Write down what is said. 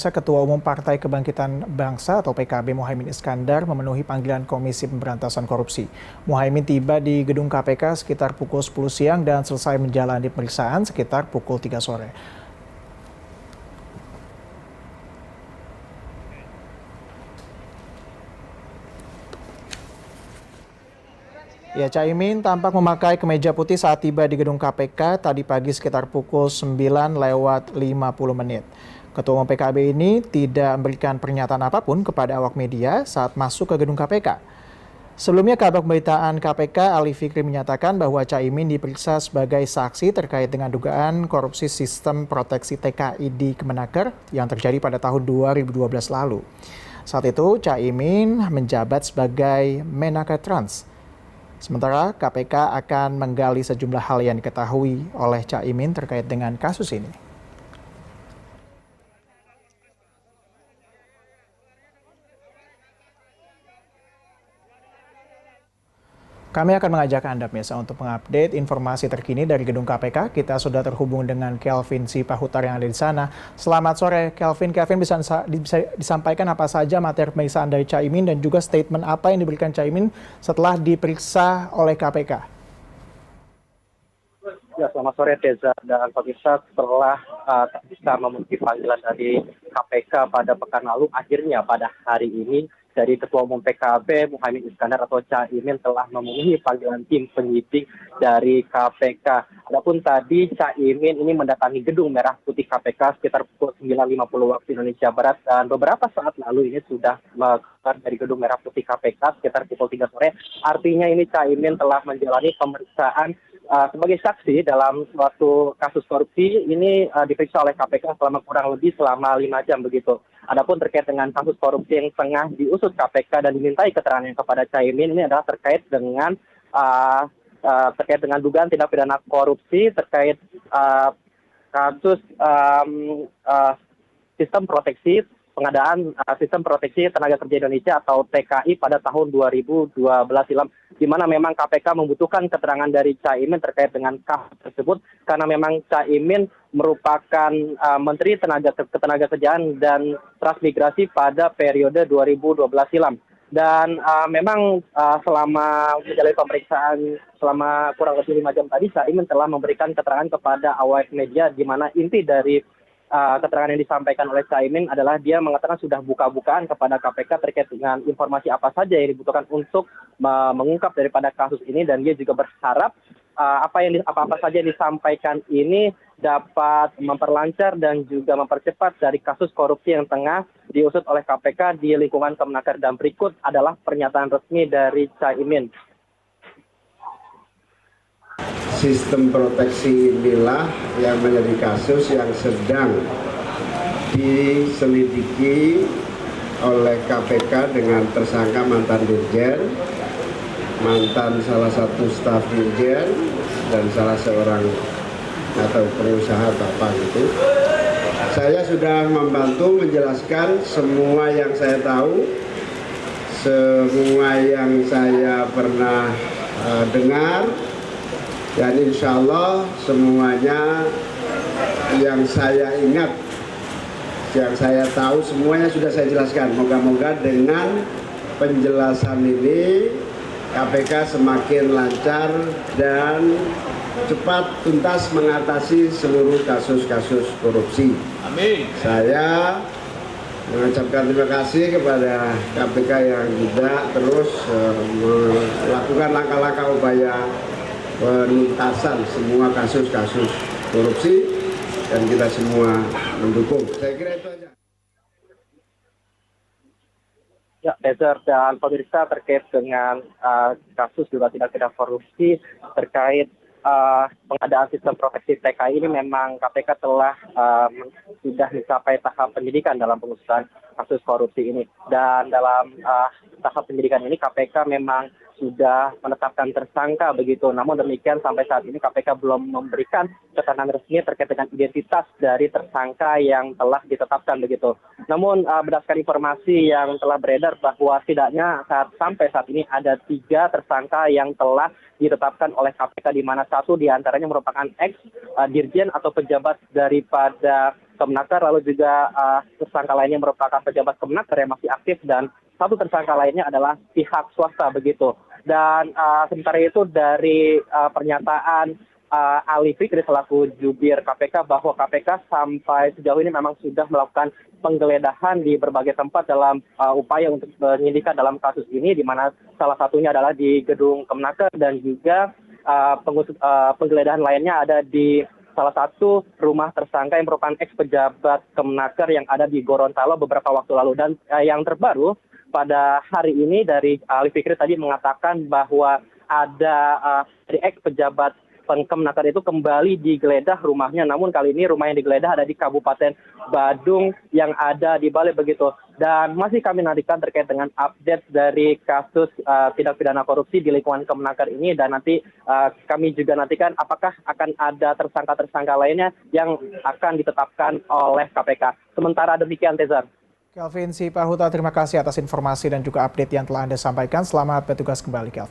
Ketua Umum Partai Kebangkitan Bangsa atau PKB Muhaimin Iskandar memenuhi panggilan Komisi Pemberantasan Korupsi. Muhaimin tiba di gedung KPK sekitar pukul 10 siang dan selesai menjalani pemeriksaan sekitar pukul 3 sore. Caimin tampak memakai kemeja putih saat tiba di gedung KPK tadi pagi sekitar pukul 9:50. Ketua Umum PKB ini tidak memberikan pernyataan apapun kepada awak media saat masuk ke gedung KPK. Sebelumnya, Kabag Pemberitaan KPK Ali Fikri menyatakan bahwa Caimin diperiksa sebagai saksi terkait dengan dugaan korupsi sistem proteksi TKI di Kemenaker yang terjadi pada tahun 2012 lalu. Saat itu, Caimin menjabat sebagai Menaker Trans. Sementara KPK akan menggali sejumlah hal yang diketahui oleh Caimin terkait dengan kasus ini. Kami akan mengajak Anda pemirsa untuk mengupdate informasi terkini dari gedung KPK. Kita sudah terhubung dengan Kelvin Sipahutar yang ada di sana. Selamat sore Kelvin. Kelvin bisa disampaikan apa saja materi pemeriksaan dari Caimin dan juga statement apa yang diberikan Caimin setelah diperiksa oleh KPK? Ya, selamat sore Teza dan pemirsa. Setelah tak bisa memenuhi panggilan dari KPK pada pekan lalu, akhirnya pada hari ini dari Ketua Umum PKB Muhaimin Iskandar atau Caimin telah memenuhi panggilan tim penyidik dari KPK. Adapun tadi Caimin ini mendatangi gedung Merah Putih KPK sekitar pukul 9.50 waktu Indonesia Barat, dan beberapa saat lalu ini sudah keluar dari gedung Merah Putih KPK sekitar pukul 3 sore. Artinya ini Caimin telah menjalani pemeriksaan sebagai saksi dalam suatu kasus korupsi. Ini diperiksa oleh KPK selama kurang lebih 5 jam begitu. Adapun terkait dengan kasus korupsi yang tengah diusut KPK dan dimintai keterangan kepada Caimin, ini adalah terkait dengan dugaan tindak pidana korupsi terkait kasus sistem proteksi pengadaan sistem proteksi tenaga kerja Indonesia atau TKI pada tahun 2012 silam, di mana memang KPK membutuhkan keterangan dari Caimin terkait dengan kasus tersebut karena memang Caimin merupakan Menteri Ketenagakerjaan dan Transmigrasi pada periode 2012 silam. Dan memang selama menjalani pemeriksaan selama kurang lebih 5 jam tadi, Caimin telah memberikan keterangan kepada awak media, di mana inti dari keterangan yang disampaikan oleh Caimin adalah dia mengatakan sudah buka-bukaan kepada KPK terkait dengan informasi apa saja yang dibutuhkan untuk mengungkap daripada kasus ini, dan dia juga berharap apa saja yang disampaikan ini dapat memperlancar dan juga mempercepat dari kasus korupsi yang tengah diusut oleh KPK di lingkungan Kemenaker. Dan berikut adalah pernyataan resmi dari Caimin. Sistem proteksi inilah yang menjadi kasus yang sedang diselidiki oleh KPK dengan tersangka mantan dirjen, mantan salah satu staf dirjen, dan salah seorang atau pengusaha atau apa gitu. Saya sudah membantu menjelaskan semua yang saya tahu, semua yang saya pernah dengar, dan insya Allah semuanya yang saya ingat, yang saya tahu, semuanya sudah saya jelaskan. Moga-moga dengan penjelasan ini KPK semakin lancar dan cepat tuntas mengatasi seluruh kasus-kasus korupsi. Amin. Saya mengucapkan terima kasih kepada KPK yang juga terus melakukan langkah-langkah upaya penuntasan semua kasus-kasus korupsi, dan kita semua mendukung. Saya kira itu aja. Ya, Tezer dan pemirsa, terkait dengan kasus juga tindak pidana korupsi terkait pengadaan sistem proteksi TKI ini, memang KPK telah sudah mencapai tahap penyidikan dalam pengusutan kasus korupsi ini. Dan dalam tahap penyidikan ini KPK memang sudah menetapkan tersangka begitu. Namun demikian sampai saat ini KPK belum memberikan keterangan resmi terkait dengan identitas dari tersangka yang telah ditetapkan begitu. Namun berdasarkan informasi yang telah beredar bahwa setidaknya sampai saat ini ada 3 tersangka yang telah ditetapkan oleh KPK, di mana 1 diantaranya merupakan ex-dirjen atau pejabat daripada Kemenaker, lalu juga tersangka lainnya merupakan pejabat Kemenaker yang masih aktif, dan 1 tersangka lainnya adalah pihak swasta begitu. Dan sementara itu dari pernyataan Ali Fikri selaku jubir KPK bahwa KPK sampai sejauh ini memang sudah melakukan penggeledahan di berbagai tempat dalam upaya untuk penyidikan dalam kasus ini, di mana salah satunya adalah di gedung Kemenaker, dan juga penggeledahan lainnya ada di salah satu rumah tersangka yang merupakan ex-pejabat Kemenaker yang ada di Gorontalo beberapa waktu lalu. Dan yang terbaru pada hari ini dari Ali Fikri tadi mengatakan bahwa ada dari ex-pejabat Kemenaker itu kembali digeledah rumahnya, namun kali ini rumah yang digeledah ada di Kabupaten Badung yang ada di Bali begitu. Dan masih kami nantikan terkait dengan update dari kasus tindak pidana korupsi di lingkungan Kemenaker ini, dan nanti kami juga nantikan apakah akan ada tersangka-tersangka lainnya yang akan ditetapkan oleh KPK. Sementara demikian, Tezar. Kelvin Sipahuta, terima kasih atas informasi dan juga update yang telah Anda sampaikan. Selamat bertugas kembali, Kelvin.